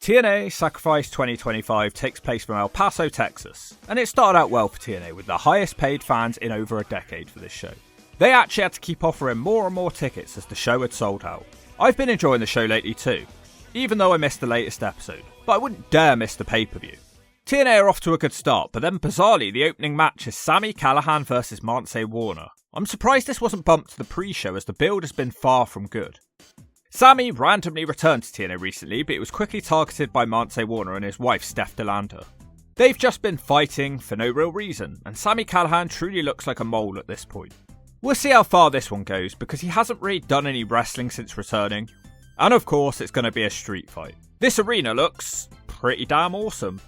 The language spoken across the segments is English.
TNA Sacrifice 2025 takes place from El Paso, Texas, and it started out well for TNA with the highest paid fans in over a decade for this show. They actually had to keep offering more and more tickets as the show had sold out. I've been enjoying the show lately too, even though I missed the latest episode, but I wouldn't dare miss the pay-per-view. TNA are off to a good start, but then bizarrely the opening match is Sami Callihan vs Mance Warner. I'm surprised this wasn't bumped to the pre-show as the build has been far from good. Sami randomly returned to TNA recently, but it was quickly targeted by Mance Warner and his wife Steph DeLander. They've just been fighting for no real reason, and Sami Callihan truly looks like a mole at this point. We'll see how far this one goes, because he hasn't really done any wrestling since returning. And of course, it's going to be a street fight. This arena looks pretty damn awesome.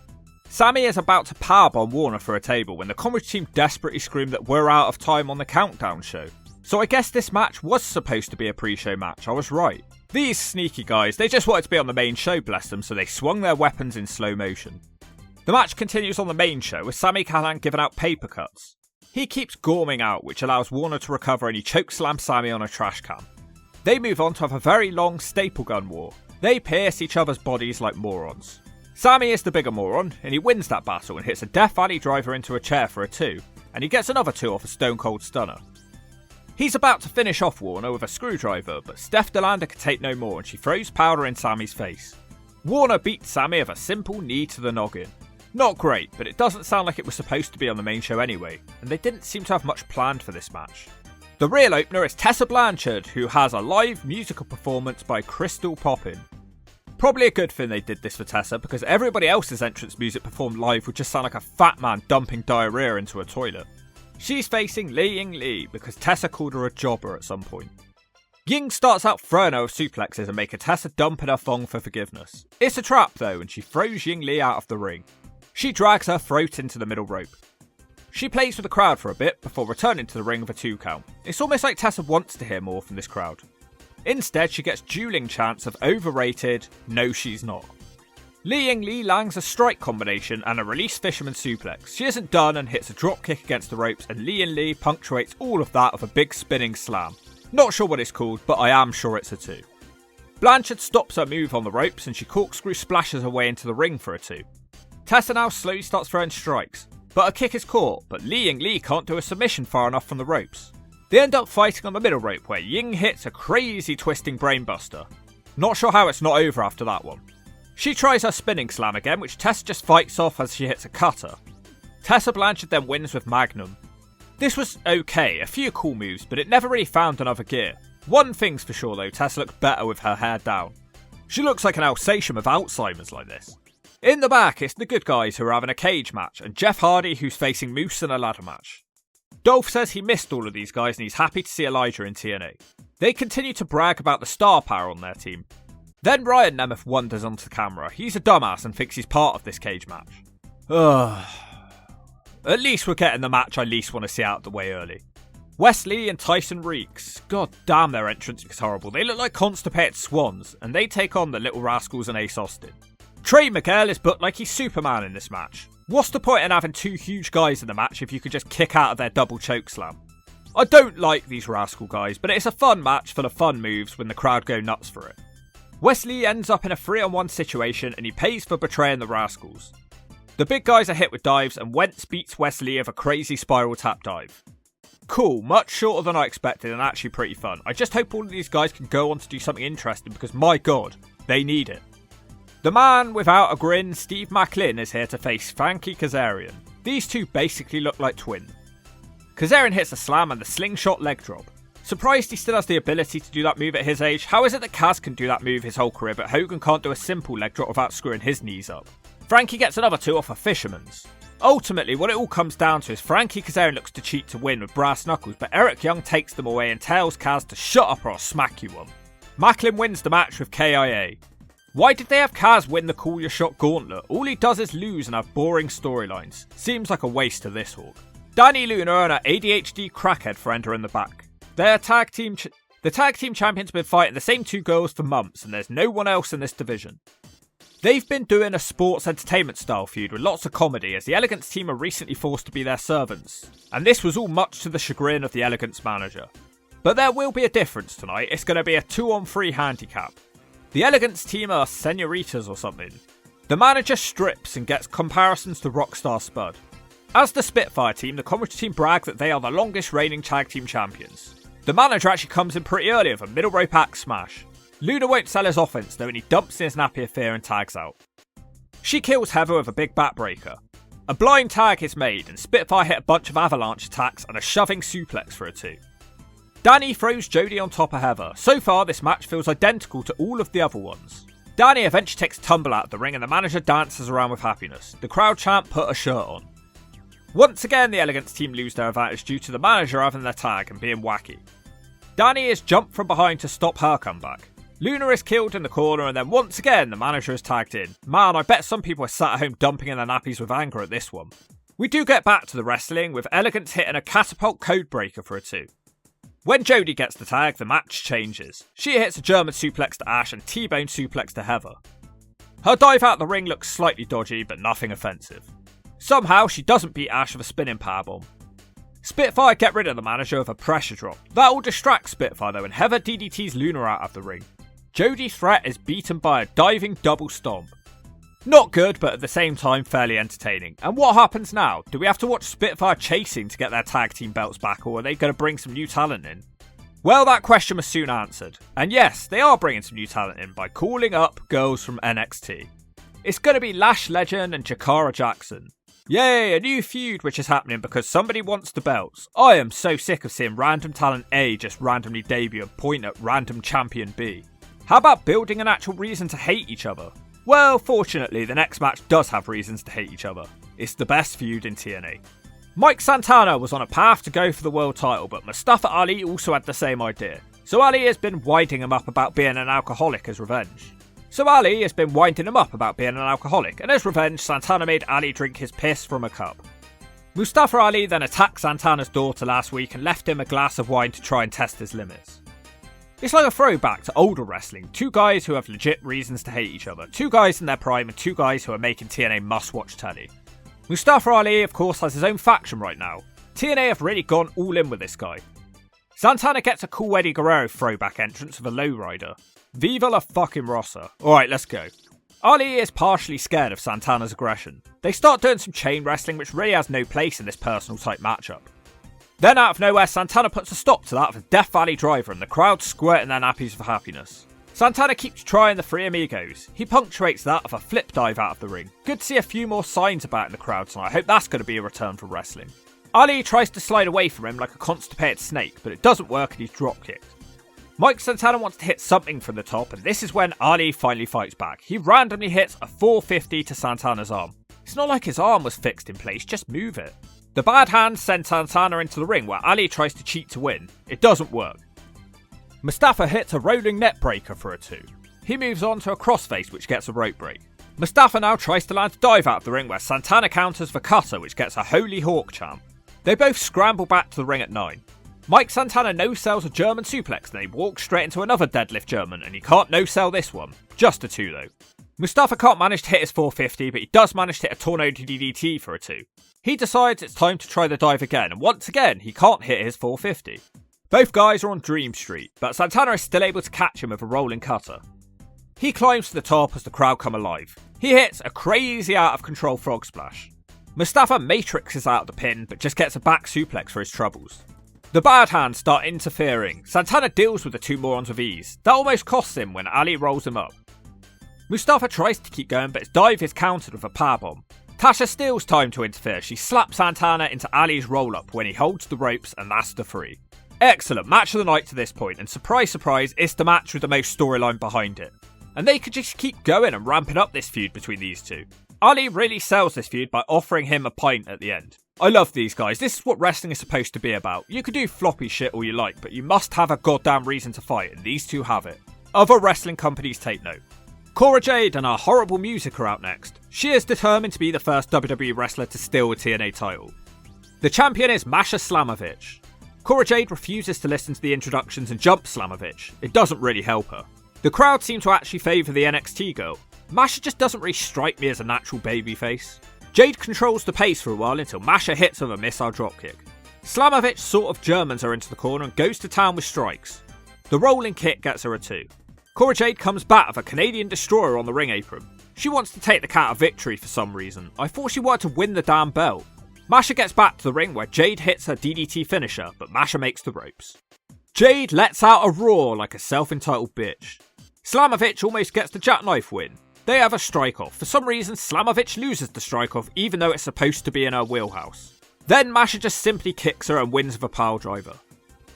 Sami is about to powerbomb Warner for a table when the commentary team desperately scream that we're out of time on the countdown show. So I guess this match was supposed to be a pre-show match, I was right. These sneaky guys, they just wanted to be on the main show, bless them, so they swung their weapons in slow motion. The match continues on the main show with Sami Callihan giving out paper cuts. He keeps gorming out, which allows Warner to recover and he chokeslams Sami on a trash can. They move on to have a very long staple gun war. They pierce each other's bodies like morons. Sami is the bigger moron, and he wins that battle and hits a Death Valley driver into a chair for a 2, and he gets another 2 off a Stone Cold Stunner. He's about to finish off Warner with a screwdriver, but Steph DeLander can take no more and she throws powder in Sami's face. Warner beats Sami with a simple knee to the noggin. Not great, but it doesn't sound like it was supposed to be on the main show anyway, and they didn't seem to have much planned for this match. The real opener is Tessa Blanchard, who has a live musical performance by Crystal Poppin'. Probably a good thing they did this for Tessa, because everybody else's entrance music performed live would just sound like a fat man dumping diarrhea into a toilet. She's facing Lei'D because Tessa called her a jobber at some point. Ying starts out throwing her with suplexes and making Tessa dump in her thong for forgiveness. It's a trap though, and she throws Ying out of the ring. She drags her throat into the middle rope. She plays with the crowd for a bit before returning to the ring with a 2 count. It's almost like Tessa wants to hear more from this crowd. Instead, she gets dueling chants of overrated, no she's not. Lei'D lands a strike combination and a release fisherman suplex. She isn't done and hits a drop kick against the ropes, and Lei'D punctuates all of that with a big spinning slam. Not sure what it's called, but I am sure it's a 2. Blanchard stops her move on the ropes and she corkscrew splashes her way into the ring for a 2. Tessa now slowly starts throwing strikes, but a kick is caught, but Lei'D can't do a submission far enough from the ropes. They end up fighting on the middle rope where Ying hits a crazy twisting brainbuster. Not sure how it's not over after that one. She tries her spinning slam again, which Tessa just fights off as she hits a cutter. Tessa Blanchard then wins with Magnum. This was okay, a few cool moves, but it never really found another gear. One thing's for sure though, Tessa looked better with her hair down. She looks like an Alsatian with Alzheimer's like this. In the back, it's the good guys who are having a cage match, and Jeff Hardy who's facing Moose in a ladder match. Dolph says he missed all of these guys and he's happy to see Elijah in TNA. They continue to brag about the star power on their team. Then Ryan Nemeth wanders onto the camera. He's a dumbass and thinks he's part of this cage match. At least we're getting the match I least want to see out of the way early. Wesley and Tyson Reeks. God damn, their entrance is horrible. They look like constipated swans, and they take on the Little Rascals and Ace Austin. Trey Miguel is booked like he's Superman in this match. What's the point in having 2 huge guys in the match if you could just kick out of their double chokeslam? I don't like these Rascal guys, but it's a fun match full of fun moves when the crowd go nuts for it. Wesley ends up in a 3-on-1 situation and he pays for betraying the Rascals. The big guys are hit with dives and Wentz beats Wesley with a crazy spiral tap dive. Cool, much shorter than I expected and actually pretty fun. I just hope all of these guys can go on to do something interesting because my god, they need it. The man without a grin, Steve Micklin, is here to face Frankie Kazarian. These two basically look like twins. Kazarian hits a slam and the slingshot leg drop. Surprised he still has the ability to do that move at his age. How is it that Kaz can do that move his whole career, but Hogan can't do a simple leg drop without screwing his knees up? Frankie gets another 2 off a fisherman's. Ultimately, what it all comes down to is Frankie Kazarian looks to cheat to win with brass knuckles, but Eric Young takes them away and tells Kaz to shut up or I'll smack you one. Macklin wins the match with KIA. Why did they have Kaz win the Call Your Shot gauntlet? All he does is lose and have boring storylines. Seems like a waste to this Hawk. Danny Luna and an ADHD crackhead friend are in the back. The tag team champions have been fighting the same 2 girls for months and there's no one else in this division. They've been doing a sports entertainment style feud with lots of comedy as the Elegance team are recently forced to be their servants. And this was all much to the chagrin of the Elegance manager. But there will be a difference tonight, it's going to be a 2-on-3 handicap. The Elegance team are senoritas or something. The manager strips and gets comparisons to Rockstar Spud. As the Spitfire team, the commentary team brag that they are the longest reigning tag team champions. The manager actually comes in pretty early with a middle rope axe smash. Luna won't sell his offense though, and he dumps in his nappy of fear and tags out. She kills Heather with a big backbreaker. A blind tag is made, and Spitfire hit a bunch of avalanche attacks and a shoving suplex for a 2. Danny throws Jade on top of Heather. So far, this match feels identical to all of the other ones. Danny eventually takes a tumble out of the ring and the manager dances around with happiness. The crowd chant "put a shirt on." Once again, the Elegance team lose their advantage due to the manager having their tag and being wacky. Danny is jumped from behind to stop her comeback. Luna is killed in the corner, and then once again the manager is tagged in. Man, I bet some people are sat at home dumping in their nappies with anger at this one. We do get back to the wrestling, with Elegance hitting a catapult code breaker for a 2. When Jade gets the tag, the match changes. She hits a German suplex to Ash and T-bone suplex to Heather. Her dive out the ring looks slightly dodgy, but nothing offensive. Somehow, she doesn't beat Ash with a spinning powerbomb. Spitfire get rid of the manager with a pressure drop. That will distract Spitfire though, and Heather DDTs Luna out of the ring. Jody's threat is beaten by a diving double stomp. Not good, but at the same time fairly entertaining. And what happens now? Do we have to watch Spitfire chasing to get their tag team belts back, or are they going to bring some new talent in? Well, that question was soon answered. And yes, they are bringing some new talent in by calling up girls from NXT. It's going to be Lash Legend and Jakara Jackson. Yay, a new feud which is happening because somebody wants the belts. I am so sick of seeing random talent A just randomly debut and point at random champion B. How about building an actual reason to hate each other? Well, fortunately, the next match does have reasons to hate each other. It's the best feud in TNA. Mike Santana was on a path to go for the world title, but Mustapha Ali also had the same idea. So Ali has been winding him up about being an alcoholic as revenge. And as revenge, Santana made Ali drink his piss from a cup. Mustapha Ali then attacked Santana's daughter last week and left him a glass of wine to try and test his limits. It's like a throwback to older wrestling, 2 guys who have legit reasons to hate each other, 2 guys in their prime and 2 guys who are making TNA must-watch telly. Mustapha Ali of course has his own faction right now. TNA have really gone all in with this guy. Santana gets a cool Eddie Guerrero throwback entrance with a lowrider. Viva la fucking Rossa. Alright, let's go. Ali is partially scared of Santana's aggression. They start doing some chain wrestling which really has no place in this personal type matchup. Then out of nowhere, Santana puts a stop to that with a Death Valley driver and the crowd squirting their nappies for happiness. Santana keeps trying the Three Amigos. He punctuates that with a flip dive out of the ring. Good to see a few more signs about in the crowd tonight. I hope that's going to be a return for wrestling. Ali tries to slide away from him like a constipated snake, but it doesn't work and he's drop kicked. Mike Santana wants to hit something from the top, and this is when Ali finally fights back. He randomly hits a 450 to Santana's arm. It's not like his arm was fixed in place, just move it. The bad hands send Santana into the ring where Ali tries to cheat to win. It doesn't work. Mustapha hits a rolling net breaker for a 2. He moves on to a crossface which gets a rope break. Mustapha now tries to land a dive out of the ring where Santana counters for cutter which gets a Holy Hawk chant. They both scramble back to the ring at 9. Mike Santana no-sells a German suplex, then he walks straight into another deadlift German, and he can't no-sell this one. Just a 2 though. Mustapha can't manage to hit his 450, but he does manage to hit a Tornado DDT for a 2. He decides it's time to try the dive again, and once again, he can't hit his 450. Both guys are on Dream Street, but Santana is still able to catch him with a rolling cutter. He climbs to the top as the crowd come alive. He hits a crazy out-of-control frog splash. Mustapha matrixes out of the pin, but just gets a back suplex for his troubles. The bad hands start interfering. Santana deals with the 2 morons with ease. That almost costs him when Ali rolls him up. Mustapha tries to keep going, but his dive is countered with a powerbomb. Tasha steals time to interfere. She slaps Santana into Ali's roll-up when he holds the ropes, and that's the 3. Excellent match of the night to this point, and surprise surprise, it's the match with the most storyline behind it. And they could just keep going and ramping up this feud between these 2. Ali really sells this feud by offering him a pint at the end. I love these guys. This is what wrestling is supposed to be about. You can do floppy shit all you like, but you must have a goddamn reason to fight, and these 2 have it. Other wrestling companies take note. Cora Jade and our horrible music are out next. She is determined to be the first WWE wrestler to steal a TNA title. The champion is Masha Slamovich. Cora Jade refuses to listen to the introductions and jumps Slamovich. It doesn't really help her. The crowd seem to actually favour the NXT girl. Masha just doesn't really strike me as a natural babyface. Jade controls the pace for a while until Masha hits with a missile dropkick. Slamovich sort of Germans her into the corner and goes to town with strikes. The rolling kick gets her a 2. Jade comes back with a Canadian destroyer on the ring apron. She wants to take the count of victory for some reason. I thought she wanted to win the damn belt. Masha gets back to the ring where Jade hits her DDT finisher, but Masha makes the ropes. Jade lets out a roar like a self-entitled bitch. Slamovich almost gets the jackknife win. They have a strike-off. For some reason, Slamovich loses the strike-off even though it's supposed to be in her wheelhouse. Then Masha just simply kicks her and wins with a pile driver.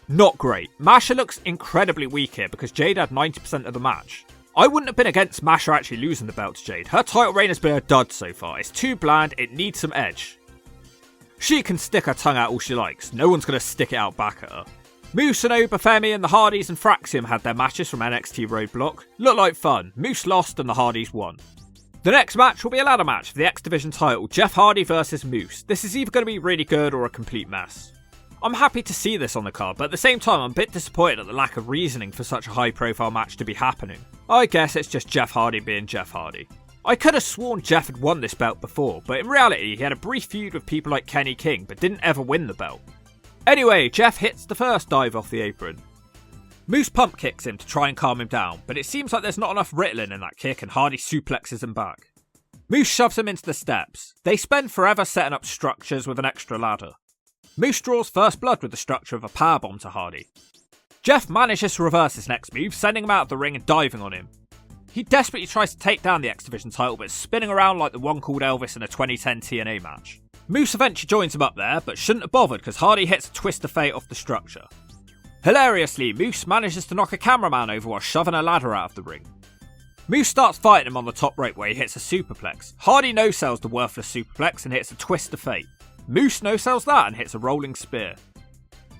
Not great. Masha looks incredibly weak here because Jade had 90% of the match. I wouldn't have been against Masha actually losing the belt to Jade. Her title reign has been a dud so far. It's too bland, it needs some edge. She can stick her tongue out all she likes. No one's going to stick it out back at her. Moose and Obafemi and the Hardys and Fraxium had their matches from NXT Roadblock. Looked like fun. Moose lost and the Hardys won. The next match will be a ladder match for the X Division title, Jeff Hardy versus Moose. This is either going to be really good or a complete mess. I'm happy to see this on the card, but at the same time I'm a bit disappointed at the lack of reasoning for such a high profile match to be happening. I guess it's just Jeff Hardy being Jeff Hardy. I could have sworn Jeff had won this belt before, but in reality he had a brief feud with people like Kenny King, but didn't ever win the belt. Anyway, Jeff hits the first dive off the apron. Moose pump kicks him to try and calm him down, but it seems like there's not enough Ritalin in that kick and Hardy suplexes him back. Moose shoves him into the steps. They spend forever setting up structures with an extra ladder. Moose draws first blood with the structure of a powerbomb to Hardy. Jeff manages to reverse his next move, sending him out of the ring and diving on him. He desperately tries to take down the X Division title, but is spinning around like the one called Elvis in a 2010 TNA match. Moose eventually joins him up there, but shouldn't have bothered because Hardy hits a twist of fate off the structure. Hilariously, Moose manages to knock a cameraman over while shoving a ladder out of the ring. Moose starts fighting him on the top rope where he hits a superplex. Hardy no-sells the worthless superplex and hits a twist of fate. Moose no-sells that and hits a rolling spear.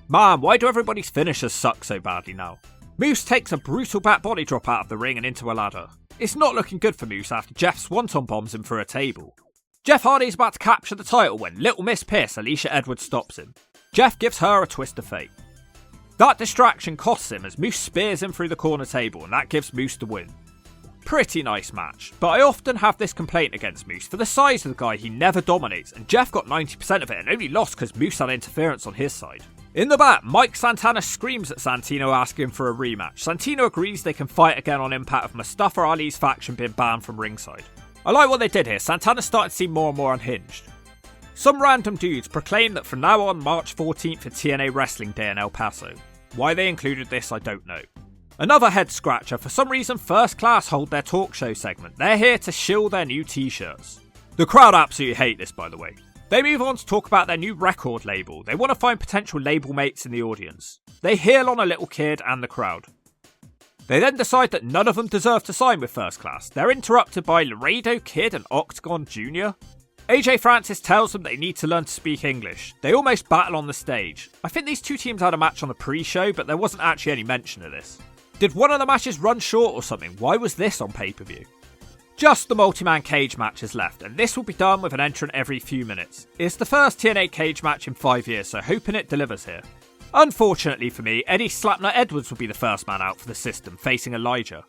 Man, why do everybody's finishers suck so badly now? Moose takes a brutal back body drop out of the ring and into a ladder. It's not looking good for Moose after Jeff swanton bombs him through a table. Jeff Hardy's about to capture the title when Little Miss Piss, Alicia Edwards, stops him. Jeff gives her a twist of fate. That distraction costs him as Moose spears him through the corner table and that gives Moose the win. Pretty nice match, but I often have this complaint against Moose. For the size of the guy, he never dominates, and Jeff got 90% of it and only lost because Moose had interference on his side. In the back, Mike Santana screams at Santino asking for a rematch. Santino agrees they can fight again on Impact with Mustapha Ali's faction being banned from ringside. I like what they did here. Santana started to seem more and more unhinged. Some random dudes proclaim that from now on March 14th is TNA Wrestling Day in El Paso. Why they included this I don't know. Another head scratcher, for some reason First Class hold their talk show segment. They're here to shill their new t-shirts. The crowd absolutely hate this, by the way. They move on to talk about their new record label. They want to find potential label mates in the audience. They heel on a little kid and the crowd. They then decide that none of them deserve to sign with First Class. They're interrupted by Laredo Kid and Octagon Jr. AJ Francis tells them they need to learn to speak English. They almost battle on the stage. I think these two teams had a match on the pre-show, but there wasn't actually any mention of this. Did one of the matches run short or something? Why was this on pay-per-view? Just the multi-man cage matches left, and this will be done with an entrant every few minutes. It's the first TNA cage match in 5 years, so hoping it delivers here. Unfortunately for me, Eddie Slapnut Edwards will be the first man out for the system, facing Elijah.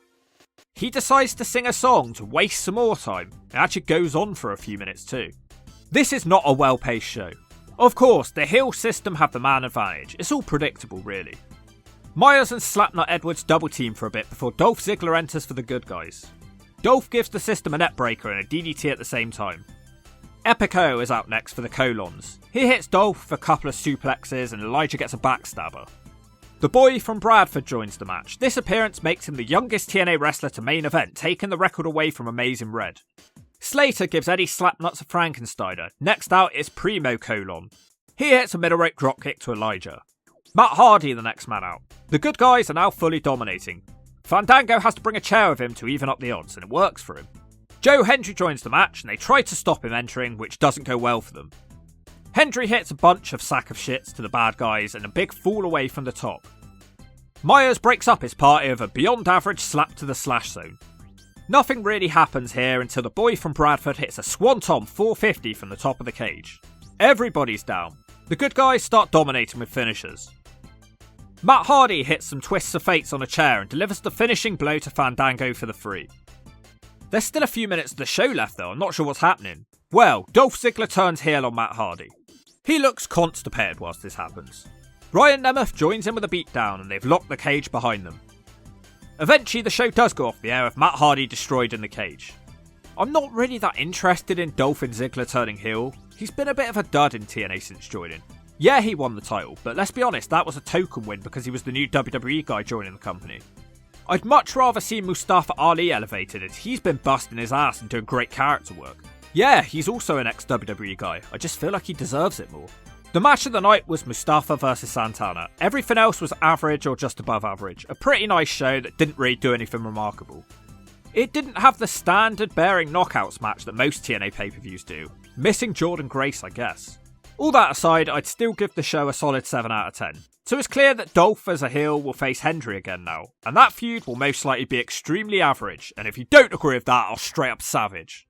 He decides to sing a song to waste some more time. It actually goes on for a few minutes too. This is not a well-paced show. Of course, the heel system have the man advantage. It's all predictable, really. Myers and Slapnut Edwards double team for a bit before Dolph Ziggler enters for the good guys. Dolph gives the system a net breaker and a DDT at the same time. Epico is out next for the Colons. He hits Dolph for a couple of suplexes and Elijah gets a backstabber. The boy from Bradford joins the match. This appearance makes him the youngest TNA wrestler to main event, taking the record away from Amazing Red. Slater gives Eddie Slapnuts a Frankensteiner. Next out is Primo Colon. He hits a middle rope dropkick to Elijah. Matt Hardy the next man out. The good guys are now fully dominating. Fandango has to bring a chair with him to even up the odds, and it works for him. Joe Hendry joins the match, and they try to stop him entering, which doesn't go well for them. Hendry hits a bunch of sack of shits to the bad guys, and a big fall away from the top. Myers breaks up his party with a beyond average slap to the slash zone. Nothing really happens here until the boy from Bradford hits a Swanton 450 from the top of the cage. Everybody's down. The good guys start dominating with finishers. Matt Hardy hits some twists of fates on a chair and delivers the finishing blow to Fandango for the free. There's still a few minutes of the show left though, I'm not sure what's happening. Well, Dolph Ziggler turns heel on Matt Hardy. He looks constipated whilst this happens. Ryan Nemeth joins in with a beatdown and they've locked the cage behind them. Eventually the show does go off the air with Matt Hardy destroyed in the cage. I'm not really that interested in Dolph Ziggler turning heel. He's been a bit of a dud in TNA since joining. Yeah, he won the title, but let's be honest, that was a token win because he was the new WWE guy joining the company. I'd much rather see Mustapha Ali elevated, as he's been busting his ass and doing great character work. Yeah, he's also an ex-WWE guy, I just feel like he deserves it more. The match of the night was Mustapha vs Santana. Everything else was average or just above average. A pretty nice show that didn't really do anything remarkable. It didn't have the standard bearing knockouts match that most TNA pay-per-views do. Missing Jordan Grace, I guess. All that aside, I'd still give the show a solid 7 out of 10. So it's clear that Dolph as a heel will face Hendry again now, and that feud will most likely be extremely average, and if you don't agree with that, I'll straight up savage.